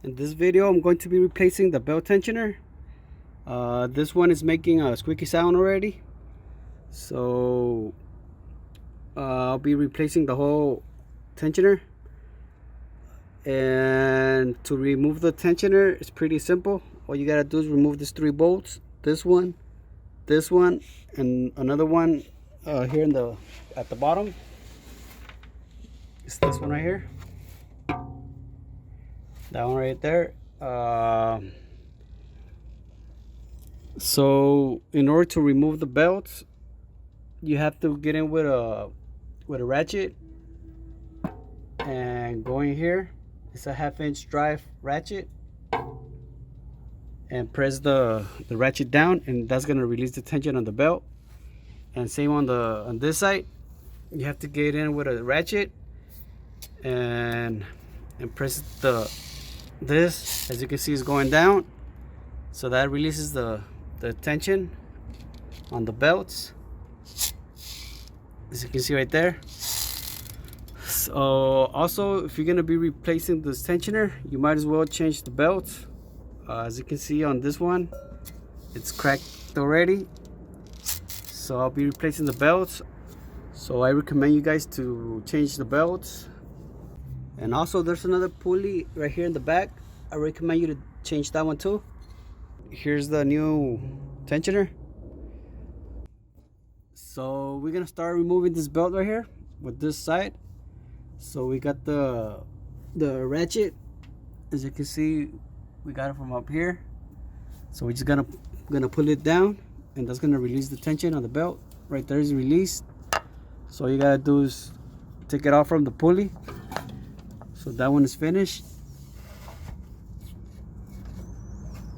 In this video, I'm going to be replacing the belt tensioner. This one is making a squeaky sound already. So I'll be replacing the whole tensioner. And to remove the tensioner, it's pretty simple. All you gotta do is remove these 3 bolts. This one, and another one here at the bottom. It's this one right here. That one right there. So in order to remove the belts, you have to get in with a ratchet and go in here. It's a 1/2-inch drive ratchet, and press the ratchet down, and that's gonna release the tension on the belt. And same on this side, you have to get in with a ratchet and press this, as you can see, is going down, so that releases the tension on the belts, as you can see right there. So also, if you're going to be replacing this tensioner, you might as well change the belt. As you can see on this one, it's cracked already, so I'll be replacing the belts. So I recommend you guys to change the belts. And also, there's another pulley right here in the back. I recommend you to change that one too. Here's the new tensioner. So we're gonna start removing this belt right here with this side. So we got the ratchet. As you can see, we got it from up here. So we're just gonna pull it down, and that's gonna release the tension on the belt. Right there is released. So all you gotta do is take it off from the pulley. So that one is finished.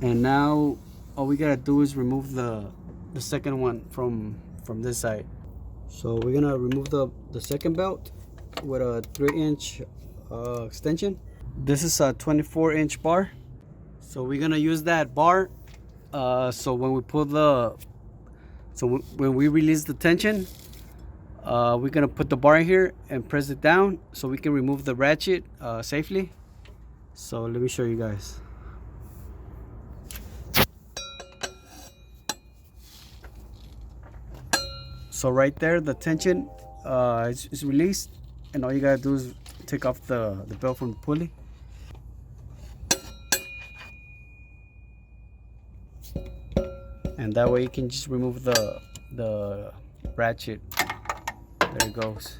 And now all we gotta do is remove the second one from this side. So we're gonna remove the second belt with a 3-inch extension. This is a 24-inch bar. So we're gonna use that bar. So when we pull when we release the tension, we're gonna put the bar in here and press it down so we can remove the ratchet safely. So let me show you guys. So right there, the tension is released, and all you gotta do is take off the belt from the pulley. And that way you can just remove the ratchet. There it goes.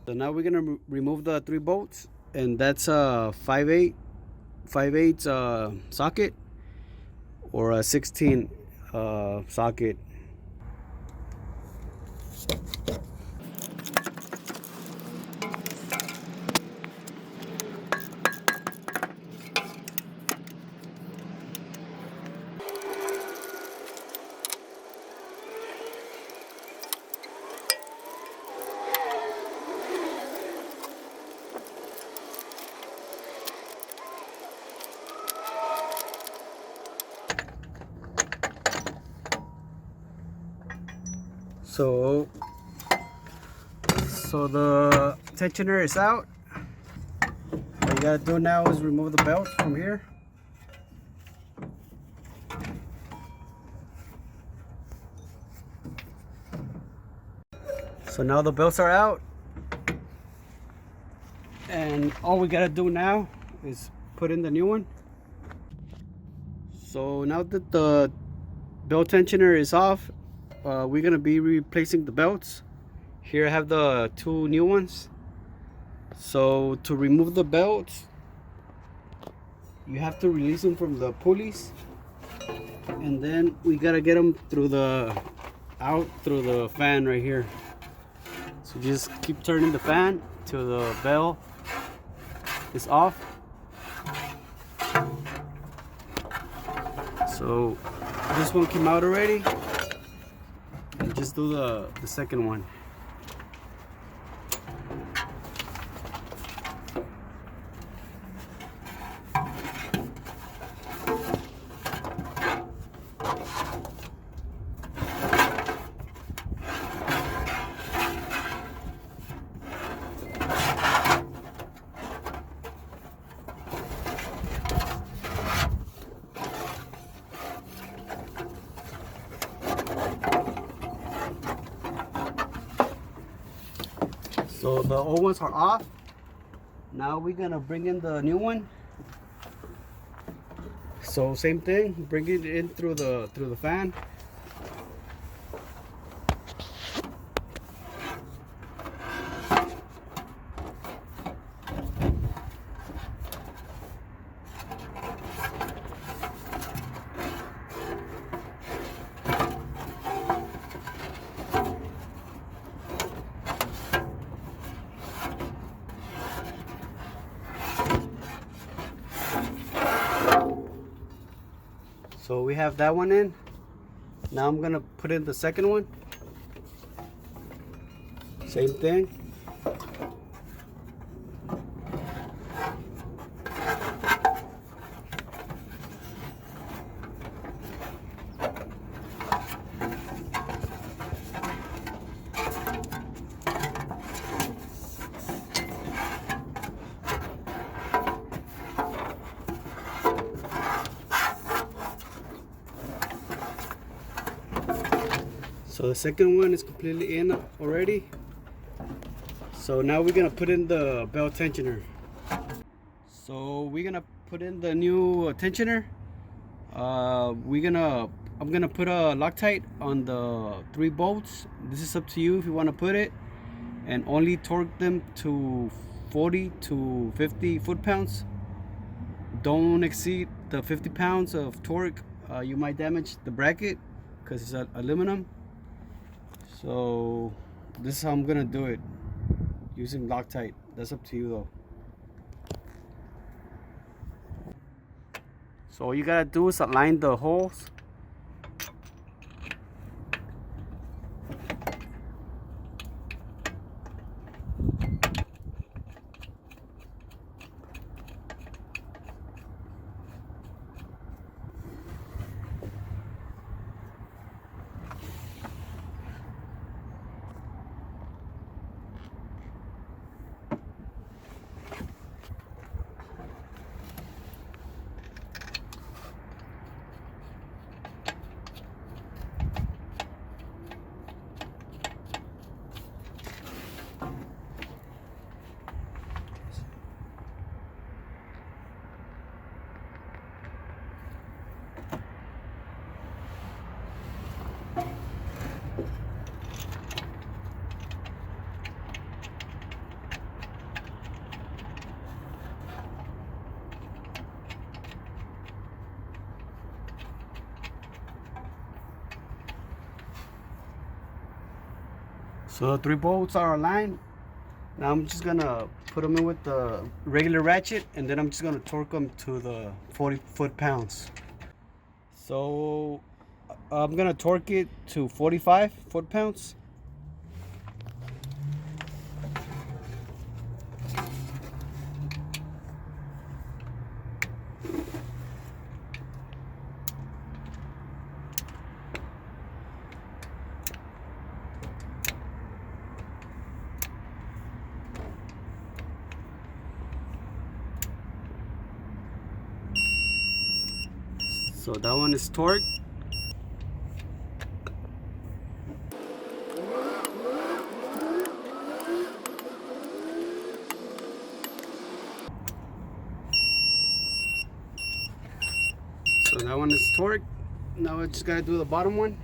So now we're gonna remove the 3 bolts, and that's a 5/8 socket or a 16 socket. So the tensioner is out. What you gotta do now is remove the belt from here. So now the belts are out, and all we gotta do now is put in the new one. So now that the belt tensioner is off, we're gonna be replacing the belts. Here I have the 2 new ones. So to remove the belts, you have to release them from the pulleys, and then we gotta get them through the fan right here. So just keep turning the fan till the belt is off. So this one came out already, and just do the second one. So the old ones are off. Now we're gonna bring in the new one. So same thing, bring it in through the fan. So we have that one in. Now I'm gonna put in the second one. Same thing. So the second one is completely in already. So now we're gonna put in the belt tensioner. So we're gonna put in the new tensioner. I'm gonna put a Loctite on the 3 bolts. This is up to you if you want to put it, and only torque them to 40 to 50 foot-pounds. Don't exceed the 50 pounds of torque. You might damage the bracket because it's aluminum. So this is how I'm gonna do it, using Loctite. That's up to you though. So all you gotta do is align the holes. So the 3 bolts are aligned. Now I'm just gonna put them in with the regular ratchet, and then I'm just gonna torque them to the 40 foot-pounds. So I'm gonna torque it to 45 foot-pounds. So that one is torqued. So that one is torqued. Now I just gotta do the bottom one.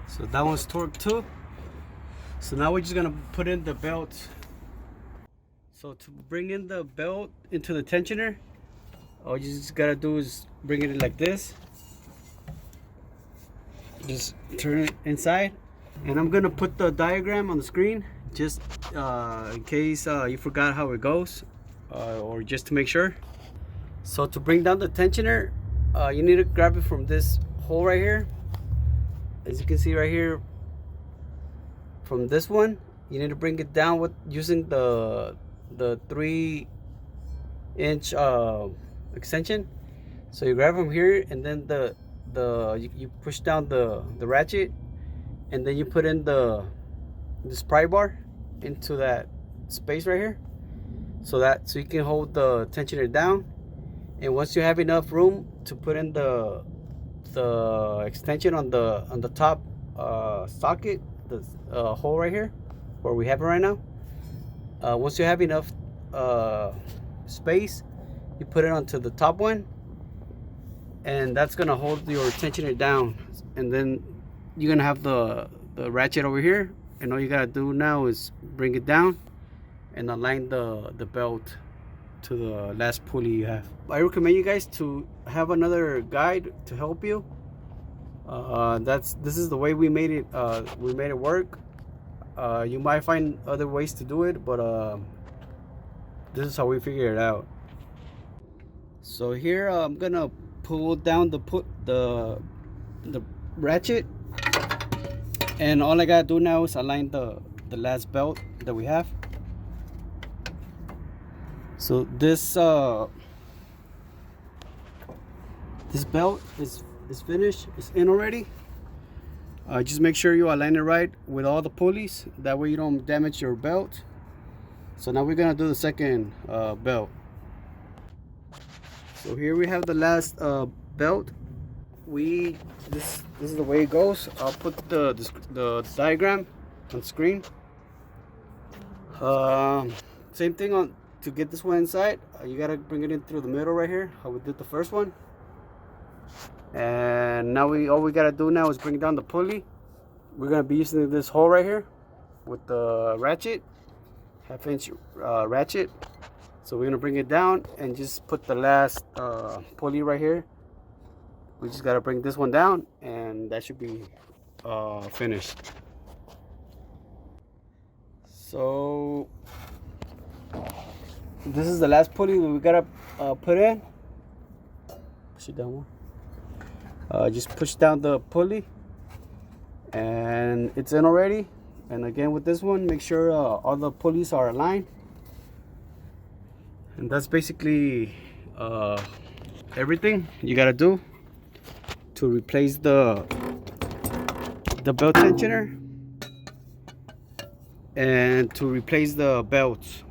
So that one's torqued too. So now we're just gonna put in the belt. So to bring in the belt into the tensioner, all you just gotta do is bring it in like this. Just turn it inside. And I'm gonna put the diagram on the screen just in case you forgot how it goes, or just to make sure. So to bring down the tensioner, you need to grab it from this hole right here. As you can see right here, from this one, you need to bring it down with using the 3-inch extension. So you grab from here, and then you push down the ratchet, and then you put in this pry bar, into that space right here, so you can hold the tensioner down. And once you have enough room to put in the extension on the top socket, the hole right here where we have it right now, once you have enough space, you put it onto the top one, and that's gonna hold your tensioner down. And then you're gonna have the ratchet over here, and all you gotta do now is bring it down and align the belt to the last pulley you have. I recommend you guys to have another guide to help you. This is the way we made it. We made it work. You might find other ways to do it, but this is how we figure it out. So here I'm gonna pull down the ratchet, and all I gotta do now is align the last belt that we have. So this belt is finished. It's in already. Just make sure you align it right with all the pulleys. That way you don't damage your belt. So now we're gonna do the second belt. So here we have the last belt. This is the way it goes. I'll put the diagram on screen. Same thing on. To get this one inside, you gotta bring it in through the middle right here, how we did the first one. And now all we gotta do now is bring down the pulley. We're gonna be using this hole right here with the ratchet, 1/2 inch ratchet. So we're gonna bring it down and just put the last pulley right here. We just gotta bring this one down, and that should be finished. So this is the last pulley that we gotta put in. Push it down more. Just push down the pulley, and it's in already. And again with this one, make sure all the pulleys are aligned. And that's basically everything you gotta do to replace the belt tensioner and to replace the belts.